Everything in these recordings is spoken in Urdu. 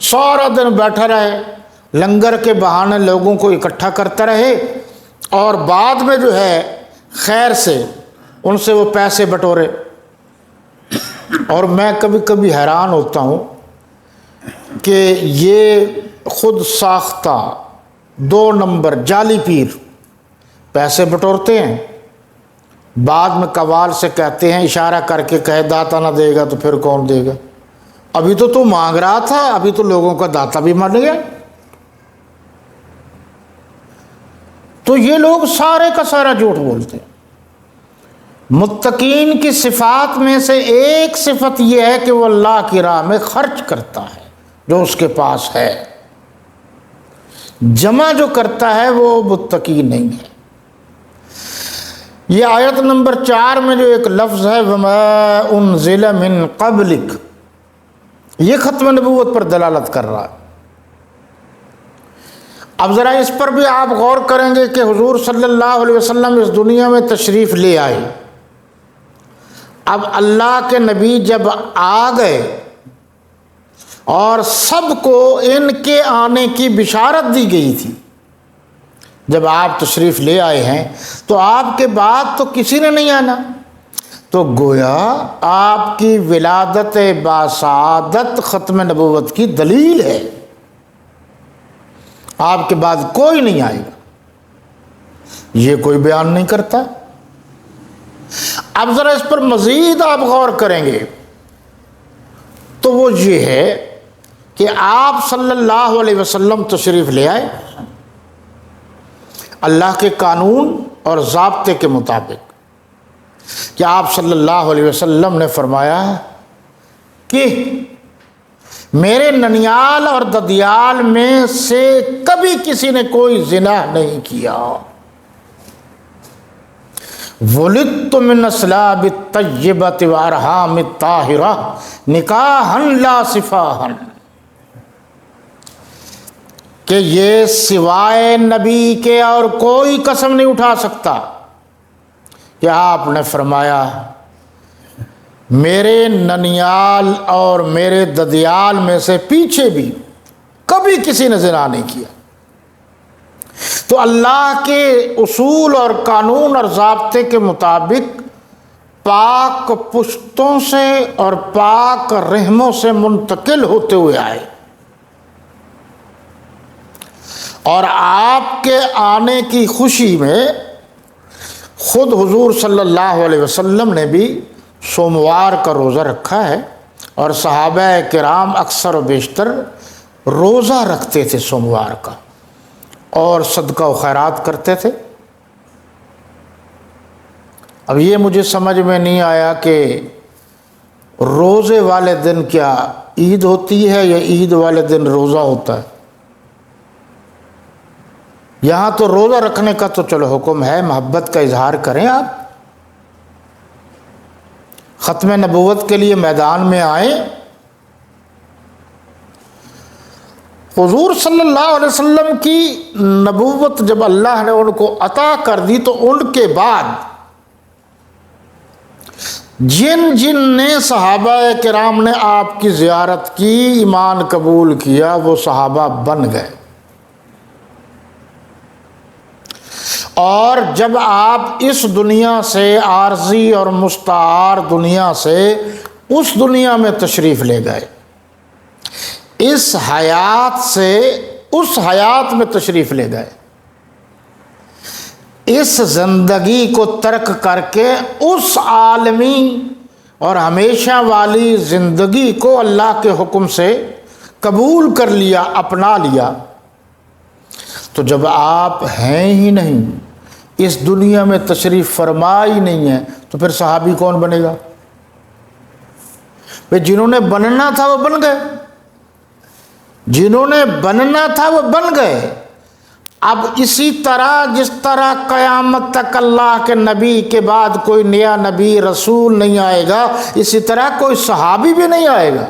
سارا دن بیٹھا رہے، لنگر کے بہانے لوگوں کو اکٹھا کرتا رہے، اور بعد میں جو ہے خیر سے ان سے وہ پیسے بٹورے۔ اور میں کبھی کبھی حیران ہوتا ہوں کہ یہ خود ساختہ 2 نمبر جعلی پیر پیسے بٹورتے ہیں، بعد میں قوال سے کہتے ہیں، اشارہ کر کے کہے داتا نہ دے گا تو پھر کون دے گا؟ ابھی تو مانگ رہا تھا، ابھی تو لوگوں کا داتا بھی مان گیا۔ تو یہ لوگ سارے کا سارا جھوٹ بولتے ہیں۔ متقین کی صفات میں سے ایک صفت یہ ہے کہ وہ اللہ کی راہ میں خرچ کرتا ہے جو اس کے پاس ہے، جمع جو کرتا ہے وہ متقی نہیں ہے۔ یہ آیت نمبر 4 میں جو ایک لفظ ہے وَمَا أُنزِلَ مِن قَبْلِكَ، یہ ختم نبوت پر دلالت کر رہا ہے۔ اب ذرا اس پر بھی آپ غور کریں گے کہ حضور صلی اللہ علیہ وسلم اس دنیا میں تشریف لے آئے، اب اللہ کے نبی جب آ گئے اور سب کو ان کے آنے کی بشارت دی گئی تھی، جب آپ تشریف لے آئے ہیں تو آپ کے بعد تو کسی نے نہیں آنا، تو گویا آپ کی ولادت باسعادت ختم نبوت کی دلیل ہے، آپ کے بعد کوئی نہیں آئے گا، یہ کوئی بیان نہیں کرتا۔ اب ذرا اس پر مزید آپ غور کریں گے تو وہ یہ ہے کہ آپ صلی اللہ علیہ وسلم تشریف لے آئے اللہ کے قانون اور ضابطے کے مطابق، کہ آپ صلی اللہ علیہ وسلم نے فرمایا کہ میرے ننیال اور ددیال میں سے کبھی کسی نے کوئی زنا نہیں کیا، ولدت من اصلاب الطیبۃ وارحام الطاہرہ نکاحا لا صفاحا، کہ یہ سوائے نبی کے اور کوئی قسم نہیں اٹھا سکتا کہ آپ نے فرمایا میرے ننیال اور میرے ددیال میں سے پیچھے بھی کبھی کسی نے زنا نہیں کیا۔ تو اللہ کے اصول اور قانون اور ضابطے کے مطابق پاک پشتوں سے اور پاک رحموں سے منتقل ہوتے ہوئے آئے، اور آپ کے آنے کی خوشی میں خود حضور صلی اللہ علیہ وسلم نے بھی سوموار کا روزہ رکھا ہے، اور صحابہ کرام اکثر و بیشتر روزہ رکھتے تھے سوموار کا، اور صدقہ و خیرات کرتے تھے۔ اب یہ مجھے سمجھ میں نہیں آیا کہ روزے والے دن کیا عید ہوتی ہے یا عید والے دن روزہ ہوتا ہے؟ یہاں تو روزہ رکھنے کا تو چلو حکم ہے، محبت کا اظہار کریں، آپ ختم نبوت کے لیے میدان میں آئیں۔ حضور صلی اللہ علیہ وسلم کی نبوت جب اللہ نے ان کو عطا کر دی تو ان کے بعد جن جن نے صحابہ کرام نے آپ کی زیارت کی، ایمان قبول کیا، وہ صحابہ بن گئے، اور جب آپ اس دنیا سے عارضی اور مستعار دنیا سے اس دنیا میں تشریف لے گئے، اس حیات سے اس حیات میں تشریف لے گئے، اس زندگی کو ترک کر کے اس عالمی اور ہمیشہ والی زندگی کو اللہ کے حکم سے قبول کر لیا، اپنا لیا، تو جب آپ ہیں ہی نہیں، اس دنیا میں تشریف فرما ہی نہیں ہے، تو پھر صحابی کون بنے گا؟ جنہوں نے بننا تھا وہ بن گئے، جنہوں نے بننا تھا وہ بن گئے۔ اب اسی طرح جس طرح قیامت تک اللہ کے نبی کے بعد کوئی نیا نبی رسول نہیں آئے گا، اسی طرح کوئی صحابی بھی نہیں آئے گا۔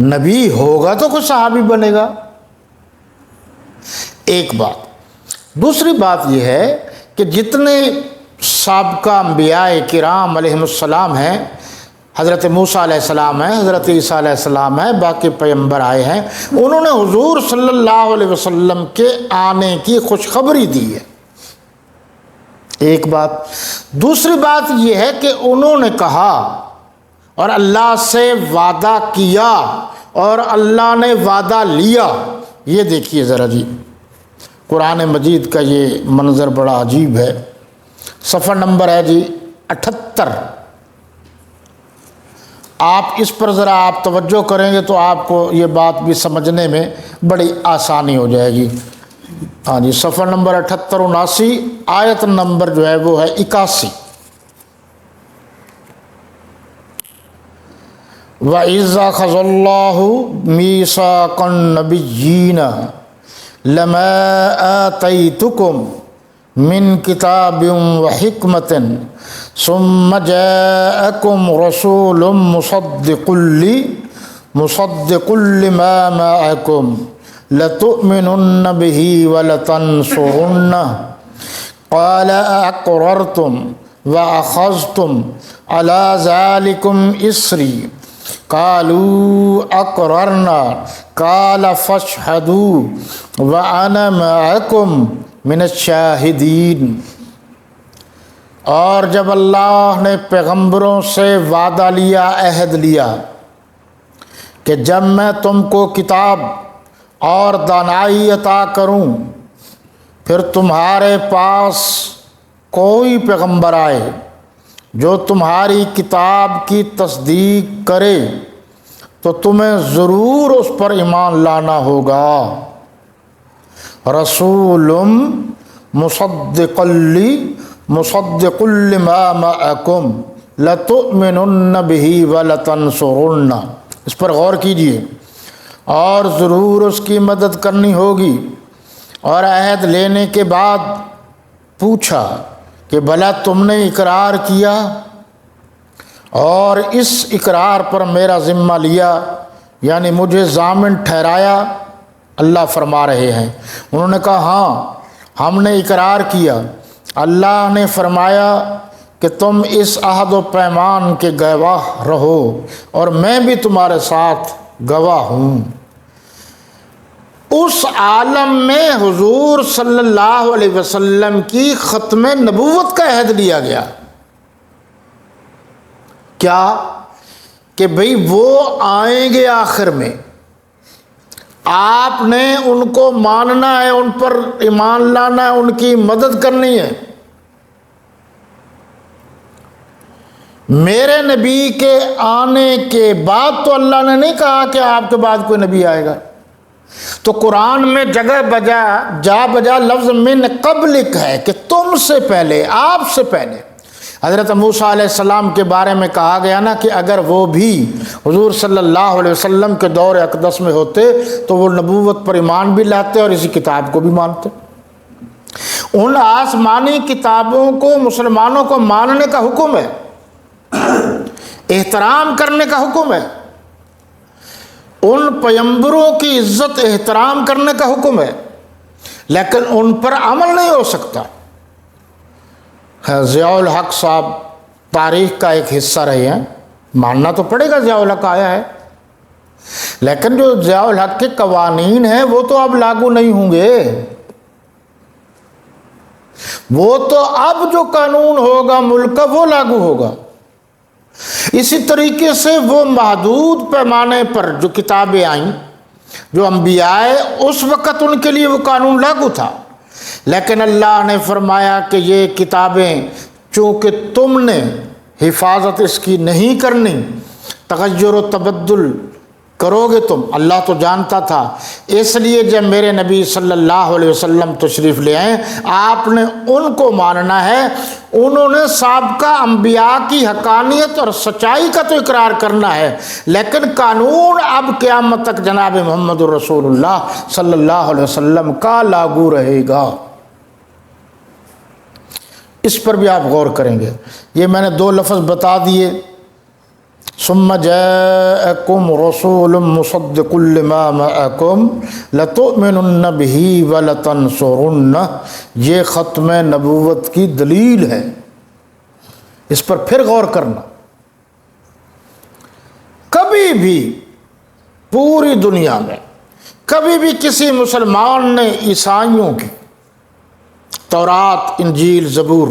نبی ہوگا تو کوئی صحابی بنے گا، ایک بات۔ دوسری بات یہ ہے کہ جتنے سابقہ انبیاء کرام علیہم السلام ہیں، حضرت موسیٰ علیہ السلام ہیں، حضرت عیسیٰ علیہ السلام ہیں، باقی پیغمبر آئے ہیں، انہوں نے حضور صلی اللہ علیہ وسلم کے آنے کی خوشخبری دی ہے، ایک بات۔ دوسری بات یہ ہے کہ انہوں نے کہا اور اللہ سے وعدہ کیا اور اللہ نے وعدہ لیا۔ یہ دیکھیے ذرا جی، قرآن مجید کا یہ منظر بڑا عجیب ہے۔ صفحہ نمبر ہے جی 78۔ آپ اس پر ذرا آپ توجہ کریں گے تو آپ کو یہ بات بھی سمجھنے میں بڑی آسانی ہو جائے گی۔ ہاں جی، صفحہ نمبر 78 79، آیت نمبر جو ہے وہ ہے 81۔ وَإِذْ أَخَذَ اللَّهُ مِيثَاقَ النَّبِيِّينَ لَمَا آتَيْتُكُم مِّن كِتَابٍ وَحِكْمَةٍ ثُمَّ جَاءَكُمْ رَسُولٌ مُصَدِّقٌ لِمَا مَعَكُمْ لَتُؤْمِنُنَّ بِهِ وَلَتَنصُرُنَّهُ قَالَ أَأَقْرَرْتُمْ وَأَخَذْتُمْ عَلَى ذَلِكُمْ إِصْرِي قَالُوا أَقْرَرْنَا قَالَ فَاشْهَدُوا وَأَنَا مَعَكُمْ مِنَ الشَّاهِدِينَ۔ اور جب اللہ نے پیغمبروں سے وعدہ لیا، عہد لیا کہ جب میں تم کو کتاب اور دانائی عطا کروں، پھر تمہارے پاس کوئی پیغمبر آئے جو تمہاری کتاب کی تصدیق کرے تو تمہیں ضرور اس پر ایمان لانا ہوگا۔ رسول مصدق لما معکم لتؤمنن به ولتنصرن۔ اس پر غور کیجئے۔ اور ضرور اس کی مدد کرنی ہوگی۔ اور عہد لینے کے بعد پوچھا کہ بھلا تم نے اقرار کیا اور اس اقرار پر میرا ذمہ لیا، یعنی مجھے ضامن ٹھہرایا؟ اللہ فرما رہے ہیں، انہوں نے کہا ہاں ہم نے اقرار کیا۔ اللہ نے فرمایا کہ تم اس عہد و پیمان کے گواہ رہو اور میں بھی تمہارے ساتھ گواہ ہوں۔ اس عالم میں حضور صلی اللہ علیہ وسلم کی ختم نبوت کا عہد لیا گیا۔ کیا کہ بھئی وہ آئیں گے آخر میں، آپ نے ان کو ماننا ہے، ان پر ایمان لانا ہے، ان کی مدد کرنی ہے۔ میرے نبی کے آنے کے بعد تو اللہ نے نہیں کہا کہ آپ کے بعد کوئی نبی آئے گا۔ تو قرآن میں جگہ بجا لفظ من قبلک ہے کہ تم سے پہلے، آپ سے پہلے۔ حضرت موسیٰ علیہ السلام کے بارے میں کہا گیا نا کہ اگر وہ بھی حضور صلی اللہ علیہ وسلم کے دور اقدس میں ہوتے تو وہ نبوت پر ایمان بھی لاتے اور اسی کتاب کو بھی مانتے۔ ان آسمانی کتابوں کو مسلمانوں کو ماننے کا حکم ہے، احترام کرنے کا حکم ہے، ان پیغمبروں کی عزت احترام کرنے کا حکم ہے، لیکن ان پر عمل نہیں ہو سکتا۔ ضیاء الحق صاحب تاریخ کا ایک حصہ رہے ہیں، ماننا تو پڑے گا ضیاء الحق آیا ہے، لیکن جو ضیاء الحق کے قوانین ہیں وہ تو اب لاگو نہیں ہوں گے۔ وہ تو اب جو قانون ہوگا ملک کا وہ لاگو ہوگا۔ اسی طریقے سے وہ محدود پیمانے پر جو کتابیں آئیں، جو انبیاء اس وقت ان کے لیے وہ قانون لاگو تھا، لیکن اللہ نے فرمایا کہ یہ کتابیں چونکہ تم نے حفاظت اس کی نہیں کرنی، تغیر و تبدل کرو گے تم، اللہ تو جانتا تھا، اس لیے جب میرے نبی صلی اللہ علیہ وسلم تشریف لے آئے آپ نے ان کو ماننا ہے۔ انہوں نے سابقہ انبیاء کی حقانیت اور سچائی کا تو اقرار کرنا ہے، لیکن قانون اب قیامت تک جناب محمد رسول اللہ صلی اللہ علیہ وسلم کا لاگو رہے گا۔ اس پر بھی آپ غور کریں گے۔ یہ میں نے دو لفظ بتا دیے، ثم جاءکم رسول مصدق لما معکم لتؤمنن به ولتنصرنہ، یہ ختم نبوت کی دلیل ہے۔ اس پر پھر غور کرنا۔ کبھی بھی پوری دنیا میں کبھی بھی کسی مسلمان نے عیسائیوں کی تورات، انجیل، زبور،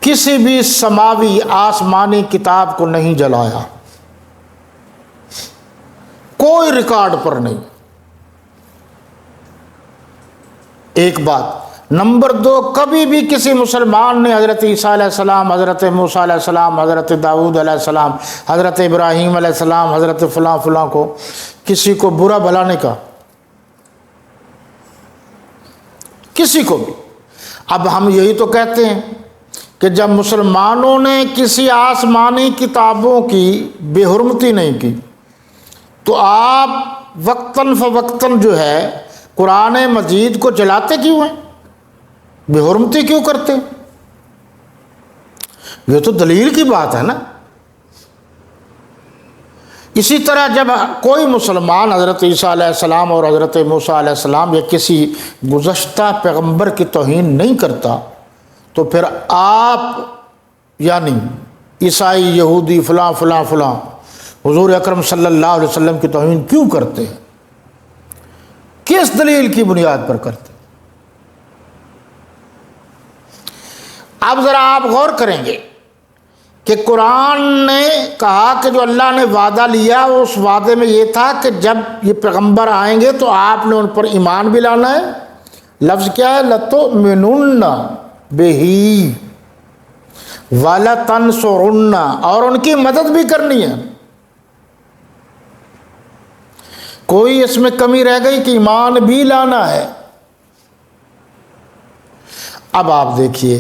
کسی بھی سماوی آسمانی کتاب کو نہیں جلایا، کوئی ریکارڈ پر نہیں۔ ایک بات۔ نمبر دو، کبھی بھی کسی مسلمان نے حضرت عیسیٰ علیہ السلام، حضرت موسیٰ علیہ السلام، حضرت داؤد علیہ السلام، حضرت ابراہیم علیہ السلام، حضرت فلاں فلاں کو کسی کو برا بھلا نہیں کہا، کسی کو بھی۔ اب ہم یہی تو کہتے ہیں کہ جب مسلمانوں نے کسی آسمانی کتابوں کی بے حرمتی نہیں کی تو آپ وقتاً فوقتاً جو ہے قرآن مجید کو جلاتے کیوں ہیں؟ بے حرمتی کیوں کرتے؟ یہ تو دلیل کی بات ہے نا۔ اسی طرح جب کوئی مسلمان حضرت عیسیٰ علیہ السلام اور حضرت موسیٰ علیہ السلام یا کسی گزشتہ پیغمبر کی توہین نہیں کرتا تو پھر آپ یعنی عیسائی، یہودی، فلاں فلاں فلاں حضور اکرم صلی اللہ علیہ وسلم کی توہین کیوں کرتے ہیں؟ کس دلیل کی بنیاد پر کرتے؟ اب ذرا آپ غور کریں گے کہ قرآن نے کہا کہ جو اللہ نے وعدہ لیا اس وعدے میں یہ تھا کہ جب یہ پیغمبر آئیں گے تو آپ نے ان پر ایمان بھی لانا ہے۔ لفظ کیا ہے؟ لَتُؤْمِنُنَّ بِهِ وَلَتَنْصُرُنَّ، اور ان کی مدد بھی کرنی ہے۔ کوئی اس میں کمی رہ گئی کہ ایمان بھی لانا ہے؟ اب آپ دیکھیے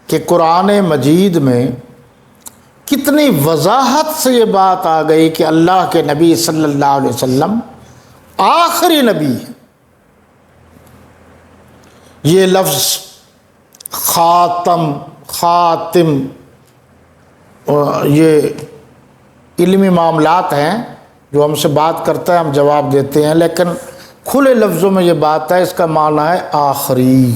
کہ قرآن مجید میں کتنی وضاحت سے یہ بات آ گئی کہ اللہ کے نبی صلی اللہ علیہ وسلم آخری نبی ہے۔ یہ لفظ خاتم، خاتم، یہ علمی معاملات ہیں جو ہم سے بات کرتا ہے، ہم جواب دیتے ہیں، لیکن کھلے لفظوں میں یہ بات ہے، اس کا معنی ہے آخری۔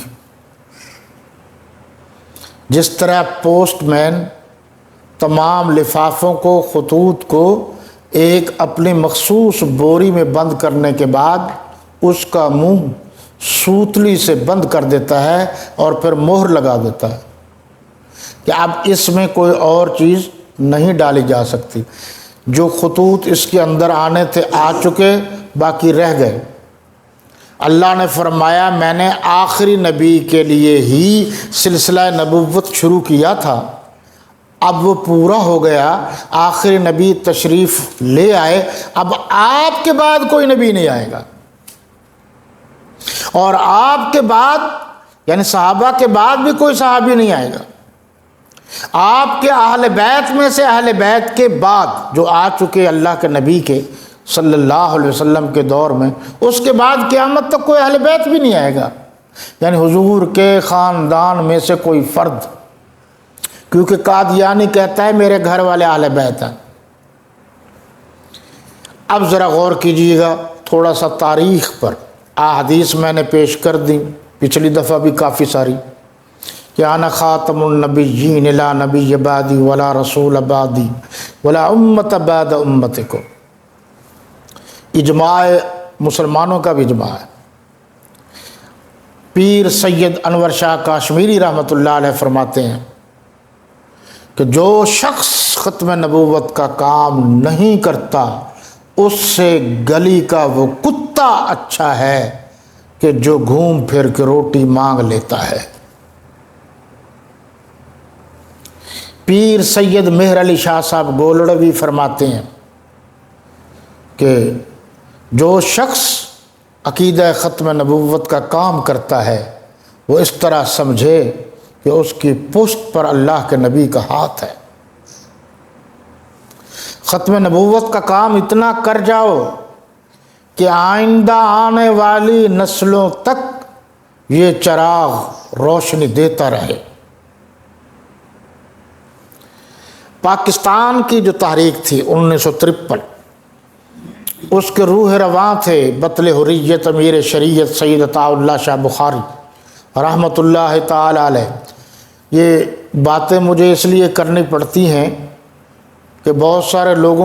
جس طرح پوسٹ مین تمام لفافوں کو، خطوط کو ایک اپنی مخصوص بوری میں بند کرنے کے بعد اس کا منہ سوتلی سے بند کر دیتا ہے اور پھر مہر لگا دیتا ہے کہ اب اس میں کوئی اور چیز نہیں ڈالی جا سکتی، جو خطوط اس کے اندر آنے تھے آ چکے، باقی رہ گئے۔ اللہ نے فرمایا میں نے آخری نبی کے لیے ہی سلسلہ نبوت شروع کیا تھا، اب وہ پورا ہو گیا، آخری نبی تشریف لے آئے، اب آپ کے بعد کوئی نبی نہیں آئے گا، اور آپ کے بعد یعنی صحابہ کے بعد بھی کوئی صحابی نہیں آئے گا۔ آپ کے اہل بیت میں سے اہل بیت کے بعد جو آ چکے اللہ کے نبی کے صلی اللہ علیہ وسلم کے دور میں، اس کے بعد قیامت تک کوئی اہل بیت بھی نہیں آئے گا، یعنی حضور کے خاندان میں سے کوئی فرد، کیونکہ قادیانی کہتا ہے میرے گھر والے اہل بیت ہیں۔ اب ذرا غور کیجیے گا تھوڑا سا تاریخ پر، احادیث میں نے پیش کر دی پچھلی دفعہ بھی کافی ساری، کہ انا خاتم النبیین لا نبی بعدی ولا رسول بعدی ولا امت بعد امتکم، اجماع مسلمانوں کا بھی اجماع ہے۔ پیر سید انور شاہ کاشمیری رحمۃ اللہ علیہ فرماتے ہیں کہ جو شخص ختم نبوت کا کام نہیں کرتا اس سے گلی کا وہ کتا اچھا ہے کہ جو گھوم پھر کے روٹی مانگ لیتا ہے۔ پیر سید مہر علی شاہ صاحب گولڑوی فرماتے ہیں کہ جو شخص عقیدہ ختم نبوت کا کام کرتا ہے وہ اس طرح سمجھے کہ اس کی پشت پر اللہ کے نبی کا ہاتھ ہے۔ ختم نبوت کا کام اتنا کر جاؤ کہ آئندہ آنے والی نسلوں تک یہ چراغ روشنی دیتا رہے۔ پاکستان کی جو تحریک تھی 1953، اس کے روح رواں تھے بطل حریت امیر شریعت سید عطاء اللہ شاہ بخاری رحمۃ اللہ تعالی علیہ۔ یہ باتیں مجھے اس لیے کرنی پڑتی ہیں کہ بہت سارے لوگوں